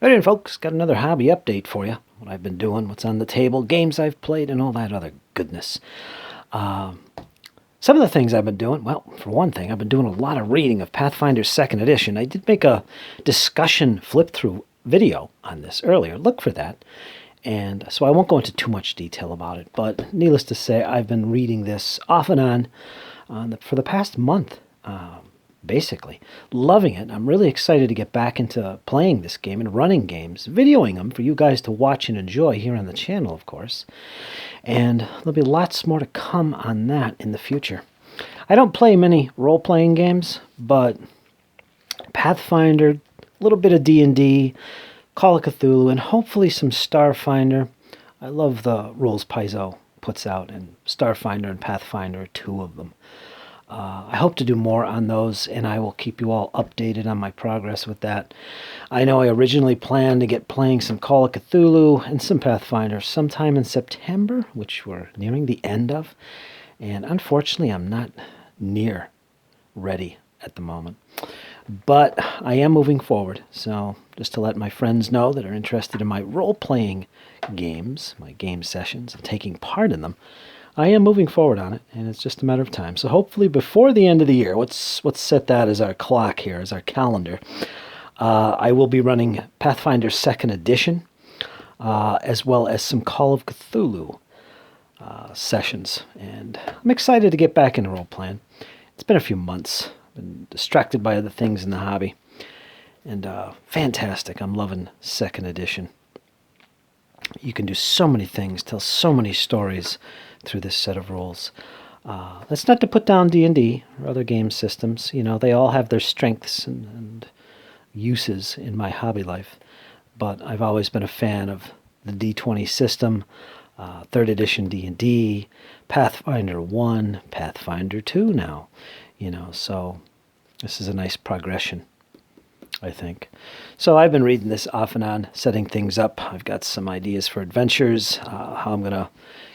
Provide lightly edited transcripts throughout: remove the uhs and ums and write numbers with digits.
Right in, folks. Got another hobby update for you. What I've been doing, what's on the table, games I've played, and all that other goodness. Uh, some of the things I've been doing, well, for one thing, I've been doing a lot of reading of Pathfinder 2nd Edition. I did make a discussion flip-through video on this earlier. Look for that. And so I won't go into too much detail about it, but needless to say, I've been reading this off and on for the past month. Basically, loving it. I'm really excited to get back into playing this game and running games, videoing them for you guys to watch and enjoy here on the channel, of course. And there'll be lots more to come on that in the future. I don't play many role-playing games, but Pathfinder, a little bit of D&D, Call of Cthulhu, and hopefully some Starfinder. I love the rules Paizo puts out, and Starfinder and Pathfinder are two of them. I hope to do more on those, and I will keep you all updated on my progress with that. I know I originally planned to get playing some Call of Cthulhu and some Pathfinder sometime in September, which we're nearing the end of, and unfortunately I'm not near ready at the moment. But I am moving forward, so just to let my friends know that are interested in my role-playing games, my game sessions, and taking part in them, I am moving forward on it, and it's just a matter of time. So hopefully before the end of the year, let's set that as our clock here, as our calendar. I will be running Pathfinder 2nd Edition, as well as some Call of Cthulhu sessions. And I'm excited to get back into role-playing. It's been a few months. I've been distracted by other things in the hobby. And fantastic. I'm loving 2nd Edition. You can do so many things, tell so many stories through this set of rules. That's not to put down D&D or other game systems. You know, they all have their strengths and uses in my hobby life. But I've always been a fan of the D20 system, 3rd edition D&D, Pathfinder 1, Pathfinder 2 now. You know, so this is a nice progression, I think. So I've been reading this off and on, setting things up. I've got some ideas for adventures, how I'm going to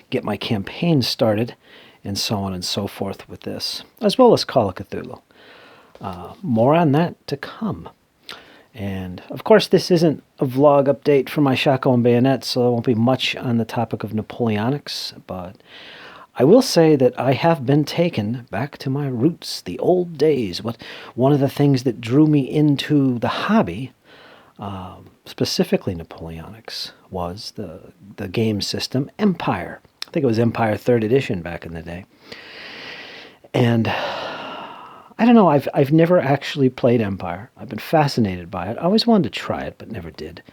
get my campaign started, and so on and so forth with this, as well as Call of Cthulhu. More on that to come. And, of course, this isn't a vlog update for my Shotgun and Bayonet, so there won't be much on the topic of Napoleonics, but I will say that I have been taken back to my roots, the old days. One of the things that drew me into the hobby, specifically Napoleonics, was the game system Empire. I think it was Empire 3rd Edition back in the day. And I don't know, I've never actually played Empire. I've been fascinated by it. I always wanted to try it, but never did.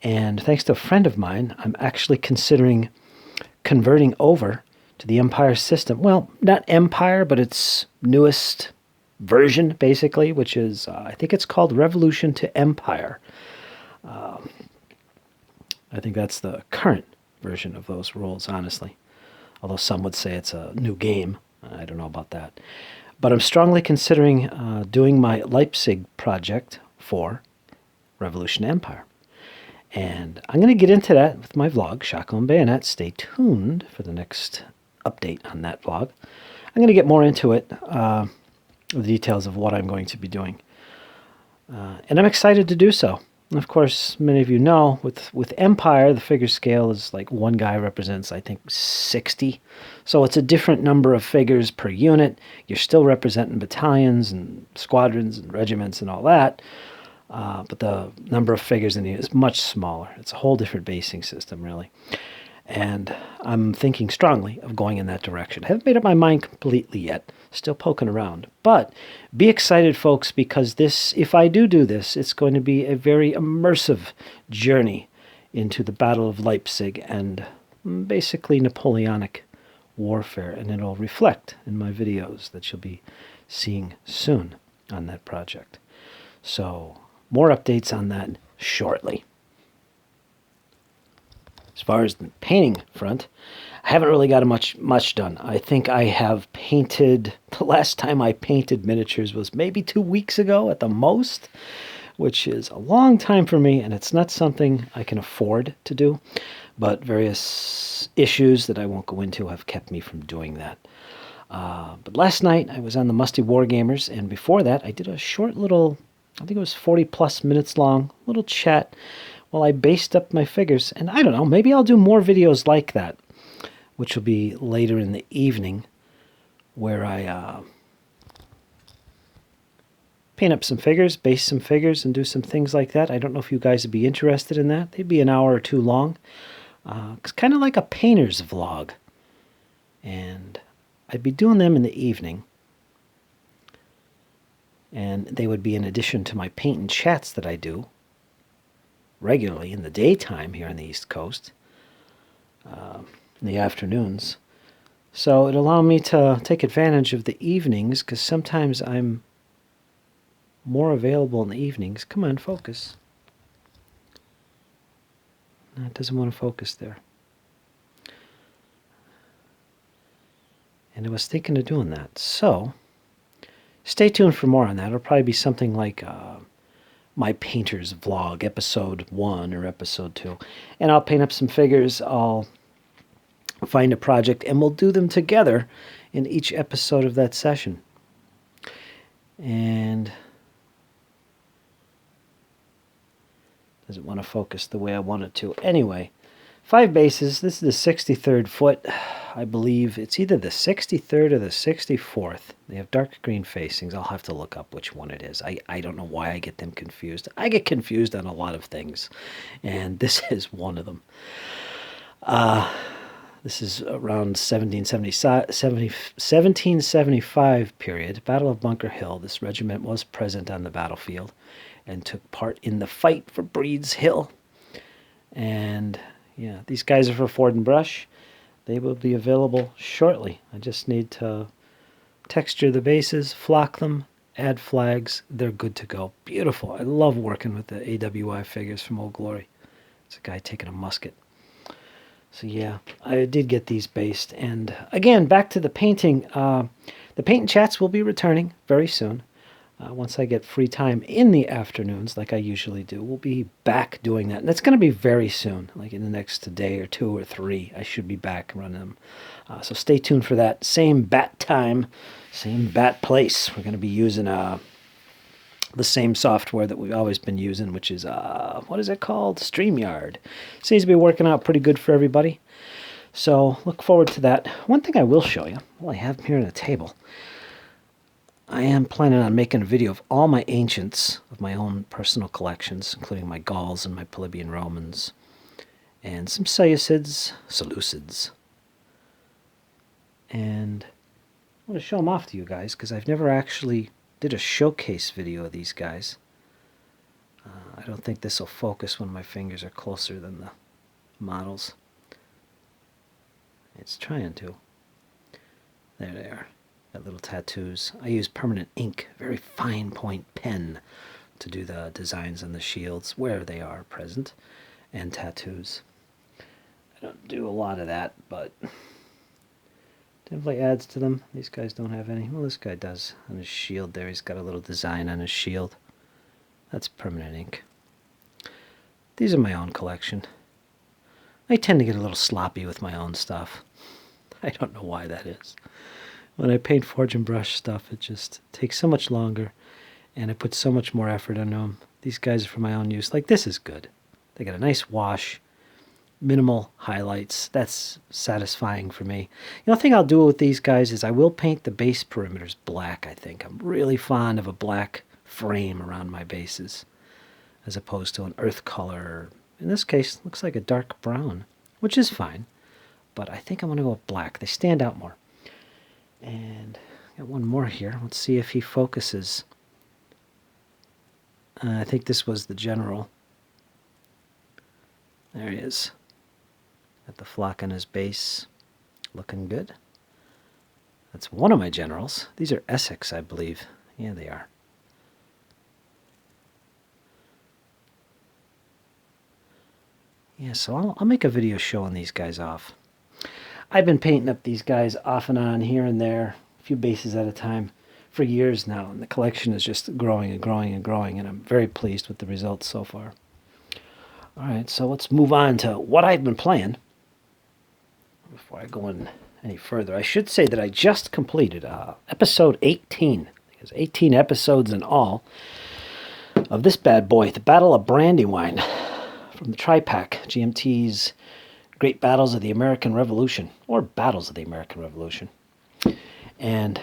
And thanks to a friend of mine, I'm actually considering converting over to the Empire system. Well, not Empire, but its newest version, basically, which is, I think it's called Revolution to Empire. I think that's the current version of those rules, honestly. Although some would say it's a new game. I don't know about that. But I'm strongly considering doing my Leipzig project for Revolution to Empire. And I'm going to get into that with my vlog, Shotgun and Bayonet. Stay tuned for the next update on that vlog. I'm going to get more into it, the details of what I'm going to be doing. And I'm excited to do so. And of course, many of you know, with Empire, the figure scale is like one guy represents, I think, 60. So it's a different number of figures per unit. You're still representing battalions and squadrons and regiments and all that. But the number of figures in it is much smaller. It's a whole different basing system, really. And I'm thinking strongly of going in that direction. I haven't made up my mind completely yet. Still poking around. But be excited, folks, because this, if I do this, it's going to be a very immersive journey into the Battle of Leipzig and basically Napoleonic warfare. And it'll reflect in my videos that you'll be seeing soon on that project. So more updates on that shortly. As far as the painting front, I haven't really got much done. I think I have painted, the last time I painted miniatures was maybe 2 weeks ago at the most, which is a long time for me, and it's not something I can afford to do. But various issues that I won't go into have kept me from doing that. But last night I was on the Musty Wargamers, and before that I did a short little I think it was 40 plus minutes long, little chat while I based up my figures. And I don't know, maybe I'll do more videos like that, which will be later in the evening, where I paint up some figures, base some figures, and do some things like that. I don't know if you guys would be interested in that. They'd be an hour or two long. It's kind of like a painter's vlog. And I'd be doing them in the evening. And they would be in addition to my paint and chats that I do regularly in the daytime here on the East Coast, in the afternoons. So it allowed me to take advantage of the evenings, because sometimes I'm more available in the evenings. Come on, focus. No, it doesn't want to focus there. And I was thinking of doing that. So stay tuned for more on that. It'll probably be something like my painter's vlog, episode 1 or episode 2. And I'll paint up some figures. I'll find a project, and we'll do them together in each episode of that session. And doesn't want to focus the way I want it to. Anyway, 5 bases. This is the 63rd foot. I believe it's either the 63rd or the 64th. They have dark green facings. I'll have to look up which one it is. I don't know why I get them confused. I get confused on a lot of things, and this is one of them. This is around 1775 period, Battle of Bunker Hill. This regiment was present on the battlefield and took part in the fight for Breed's Hill. And yeah, these guys are for Ford and Brush. They will be available shortly. I just need to texture the bases, flock them, add flags. They're good to go. Beautiful. I love working with the AWI figures from Old Glory. It's a guy taking a musket. So yeah, I did get these based. And again, back to the painting. The paint and chats will be returning very soon. Once I get free time in the afternoons, like I usually do, we'll be back doing that. And it's going to be very soon, like in the next day or 2 or 3. I should be back running them. So stay tuned for that. Same bat time, same bat place. We're going to be using the same software that we've always been using, which is, what is it called? StreamYard. Seems to be working out pretty good for everybody. So look forward to that. One thing I will show you, well, I have them here on the table. I am planning on making a video of all my ancients of my own personal collections, including my Gauls and my Polybian Romans, and some Seleucids, and I want to show them off to you guys, because I've never actually did a showcase video of these guys. I don't think this will focus when my fingers are closer than the models. It's trying to. There they are. Got little tattoos. I use permanent ink, very fine point pen, to do the designs on the shields where they are present, and tattoos. I don't do a lot of that, but definitely adds to them. These guys don't have any. Well, this guy does on his shield there. He's got a little design on his shield. That's permanent ink. These are my own collection. I tend to get a little sloppy with my own stuff. I don't know why that is. When I paint Forge and Brush stuff, it just takes so much longer, and I put so much more effort into them. These guys are for my own use. Like, this is good. They got a nice wash, minimal highlights. That's satisfying for me. The only thing I'll do with these guys is I will paint the base perimeters black, I think. I'm really fond of a black frame around my bases, as opposed to an earth color. In this case, it looks like a dark brown, which is fine, but I think I'm going to go with black. They stand out more. And got one more here. Let's see if he focuses. I think this was the general. There he is. Got the flock on his base. Looking good. That's one of my generals. These are Essex, I believe. Yeah, they are. Yeah, so I'll make a video showing these guys off. I've been painting up these guys off and on here and there, a few bases at a time, for years now, and the collection is just growing and growing and growing, and I'm very pleased with the results so far. All right, so let's move on to what I've been playing. Before I go in any further, I should say that I just completed episode 18. There's 18 episodes in all. of this bad boy, the Battle of Brandywine, from the Tri-Pack, GMT's Great Battles of the American Revolution, or Battles of the American Revolution. And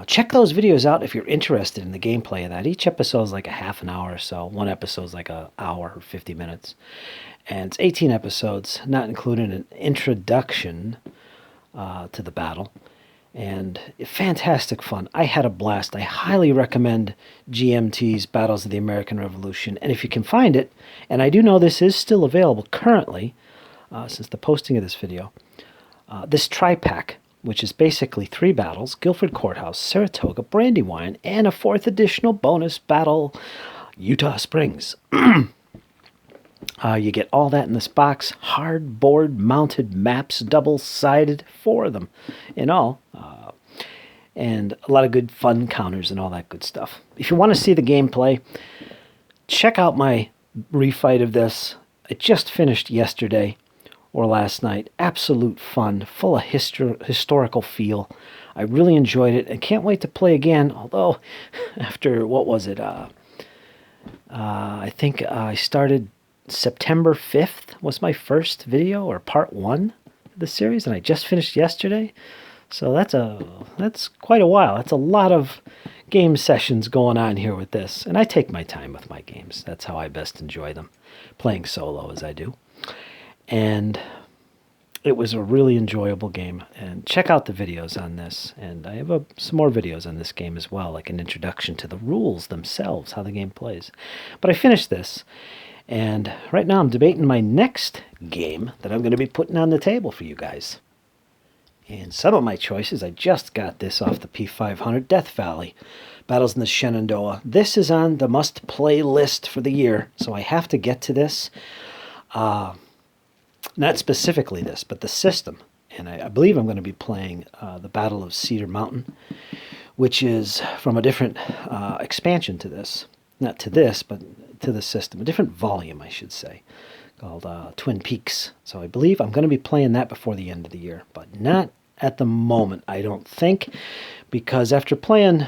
check those videos out if you're interested in the gameplay of that. Each episode is like a half an hour or so. One episode is like an hour or 50 minutes. And it's 18 episodes, not including an introduction to the battle. And fantastic fun. I had a blast. I highly recommend GMT's Battles of the American Revolution. And if you can find it, and I do know this is still available currently, since the posting of this video, this Tri-Pack, which is basically 3 battles, Guilford Courthouse, Saratoga, Brandywine, and a 4th additional bonus battle, Utah Springs. You get all that in this box. Hardboard mounted maps, double-sided, 4 of them in all. And a lot of good fun counters and all that good stuff. If you want to see the gameplay, check out my refight of this. It just finished yesterday or last night. Absolute fun, full of historical feel. I really enjoyed it and can't wait to play again. Although, after, what was it? I think I started September 5th was my first video, or part 1 of the series, and I just finished yesterday. So that's quite a while. That's a lot of game sessions going on here with this. And I take my time with my games. That's how I best enjoy them, playing solo as I do. And it was a really enjoyable game. And check out the videos on this. And I have some more videos on this game as well, like an introduction to the rules themselves, how the game plays. But I finished this. And right now I'm debating my next game that I'm going to be putting on the table for you guys. And some of my choices, I just got this off the P500, Death Valley, Battles in the Shenandoah. This is on the must-play list for the year, so I have to get to this. Not specifically this, but the system. And I believe I'm going to be playing the Battle of Cedar Mountain, which is from a different expansion to this. Not to this, but to the system. A different volume, I should say, called Twin Peaks. So I believe I'm going to be playing that before the end of the year, but not at the moment, I don't think, because after playing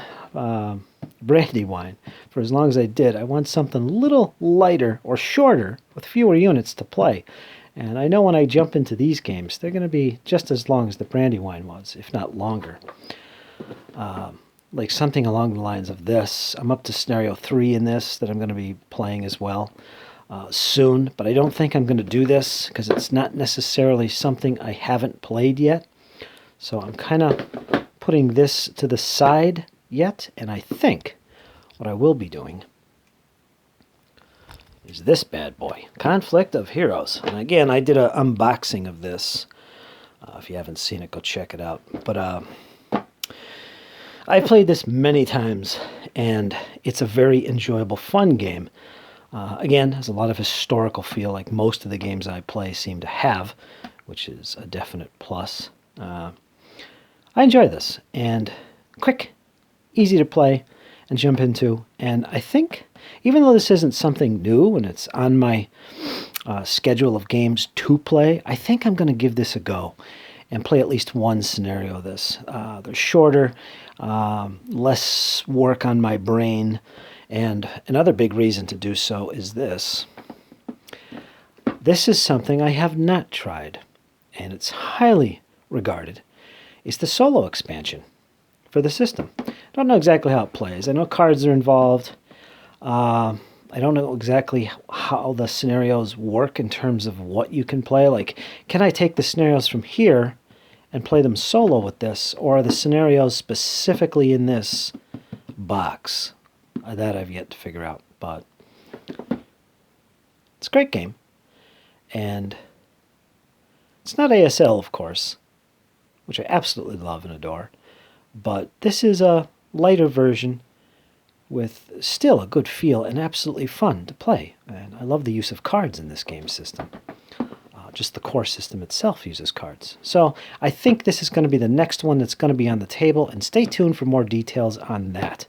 Brandywine for as long as I did, I want something a little lighter or shorter with fewer units to play. And I know when I jump into these games, they're going to be just as long as the Brandywine was, if not longer. Like something along the lines of this. I'm up to Scenario 3 in this that I'm going to be playing as well soon, but I don't think I'm going to do this because it's not necessarily something I haven't played yet. So I'm kind of putting this to the side yet, and I think what I will be doing is this bad boy, Conflict of Heroes. And again, I did an unboxing of this. If you haven't seen it, go check it out. But I played this many times, and it's a very enjoyable, fun game. Again, has a lot of historical feel, like most of the games I play seem to have, which is a definite plus. I enjoy this, and quick, easy to play and jump into. And I think, even though this isn't something new and it's on my schedule of games to play, I think I'm going to give this a go and play at least one scenario of this. They're shorter, less work on my brain, and another big reason to do so is this. This is something I have not tried, and it's highly regarded. It's the solo expansion for the system. I don't know exactly how it plays. I know cards are involved. I don't know exactly how the scenarios work in terms of what you can play. Like, can I take the scenarios from here and play them solo with this, or are the scenarios specifically in this box? That I've yet to figure out, but it's a great game. And it's not ASL, of course, which I absolutely love and adore, but this is a lighter version with still a good feel and absolutely fun to play. And I love the use of cards in this game system. Just the core system itself uses cards. So I think this is going to be the next one that's going to be on the table, and stay tuned for more details on that.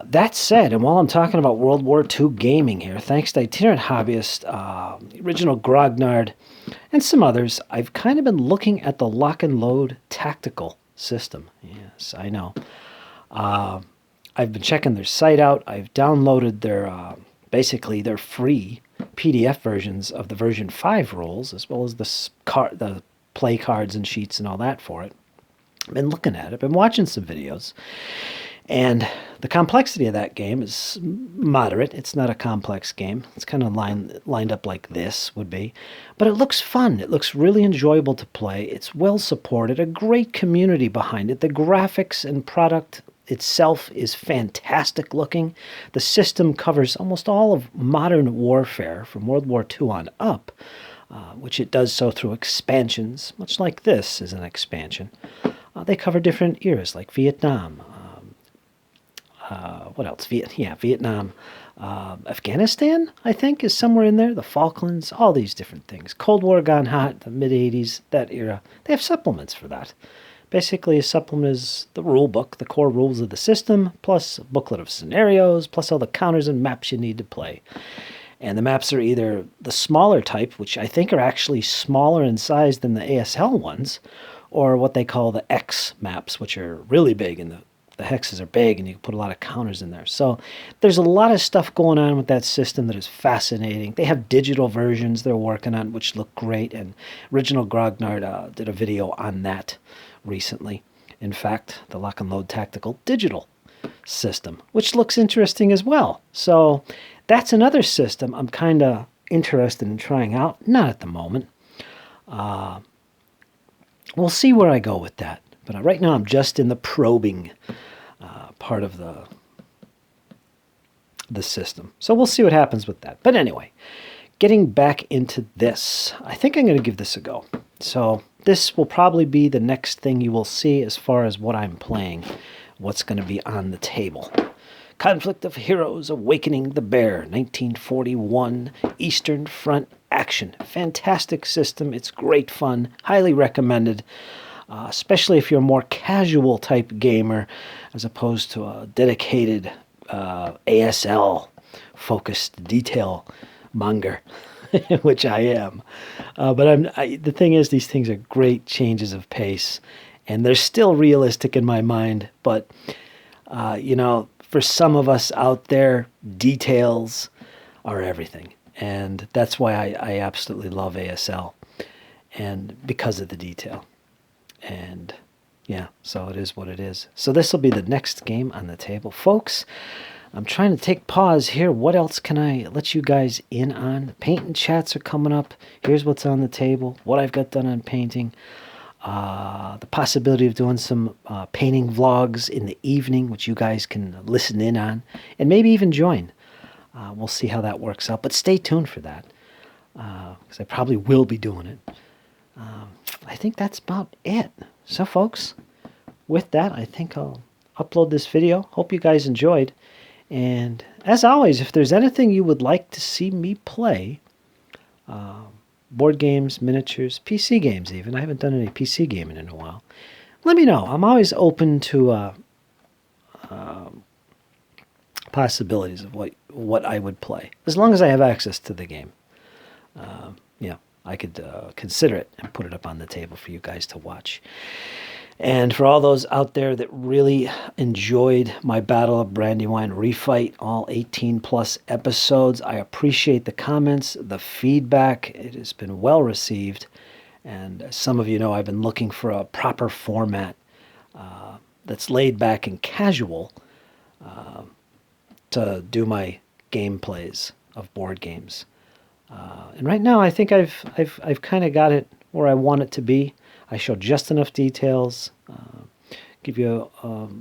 That said, and while I'm talking about World War II gaming here, thanks to Itinerant Hobbyist, Original Grognard, and some others, I've kind of been looking at the Lock and Load tactical system. Yes, I know. I've been checking their site out. I've downloaded their basically their free PDF versions of the version 5 rules, as well as the play cards and sheets and all that for it. I've been looking at it. I've been watching some videos. And the complexity of that game is moderate. It's not a complex game. It's kind of lined up like this would be. But it looks fun. It looks really enjoyable to play. It's well supported. A great community behind it. The graphics and product itself is fantastic looking. The system covers almost all of modern warfare from World War II on up, which it does so through expansions, much like this is an expansion. They cover different eras like Vietnam. What else? Vietnam. Afghanistan, I think, is somewhere in there. The Falklands, all these different things. Cold War gone hot, the mid-'80s, that era. They have supplements for that. Basically, a supplement is the rule book, the core rules of the system, plus a booklet of scenarios, plus all the counters and maps you need to play. And the maps are either the smaller type, which I think are actually smaller in size than the ASL ones, or what they call the X maps, which are really big, and the hexes are big, and you can put a lot of counters in there. So there's a lot of stuff going on with that system that is fascinating. They have digital versions they're working on, which look great, and Original Grognard did a video on that recently. In fact, the Lock and Load Tactical Digital system, which looks interesting as well. So that's another system I'm kind of interested in trying out. Not at the moment. We'll see where I go with that. But right now I'm just in the probing part of the system. So we'll see what happens with that. But anyway, getting back into this, I think I'm going to give this a go. So this will probably be the next thing you will see as far as what I'm playing, what's going to be on the table. Conflict of Heroes, Awakening the Bear, 1941, Eastern Front action. Fantastic system. It's great fun. Highly recommended. Especially if you're a more casual type gamer as opposed to a dedicated ASL focused detail monger, which I am. But the thing is, these things are great changes of pace, and they're still realistic in my mind. But, for some of us out there, details are everything. And that's why I absolutely love ASL, and because of the detail. And yeah, so it is what it is. So this will be the next game on the table. Folks, I'm trying to take pause here. What else can I let you guys in on? Painting chats are coming up. Here's what's on the table, what I've got done on painting. The possibility of doing some painting vlogs in the evening, which you guys can listen in on, and maybe even join. We'll see how that works out. But stay tuned for that, because I probably will be doing it. I think that's about it. So, folks, with that, I think I'll upload this video. Hope you guys enjoyed. And as always, if there's anything you would like to see me play, board games, miniatures, PC games even. I haven't done any PC gaming in a while. Let me know. I'm always open to possibilities of what I would play, as long as I have access to the game. I could consider it and put it up on the table for you guys to watch. And for all those out there that really enjoyed my Battle of Brandywine refight, all 18-plus episodes, I appreciate the comments, the feedback. It has been well received. And as some of you know, I've been looking for a proper format that's laid back and casual to do my gameplays of board games. And right now, I think I've kind of got it where I want it to be. I show just enough details, give you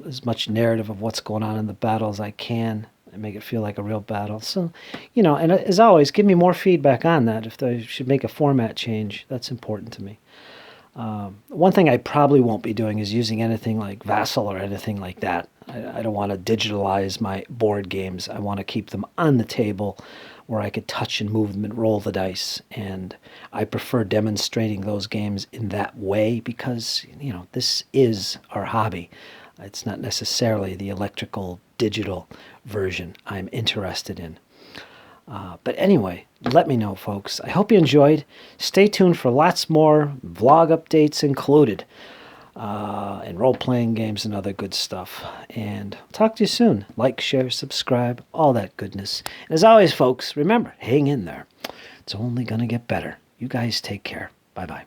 as much narrative of what's going on in the battle as I can, and make it feel like a real battle. So, and as always, give me more feedback on that. If I should make a format change, that's important to me. One thing I probably won't be doing is using anything like Vassal or anything like that. I don't want to digitalize my board games. I want to keep them on the table where I could touch and move them and roll the dice. And I prefer demonstrating those games in that way because, this is our hobby. It's not necessarily the electrical digital version I'm interested in. But anyway, let me know, folks. I hope you enjoyed. Stay tuned for lots more vlog updates included. and role-playing games and other good stuff. And talk to you soon. Like, share, subscribe, all that goodness. And as always, folks, remember, hang in there. It's only going to get better. You guys take care. Bye-bye.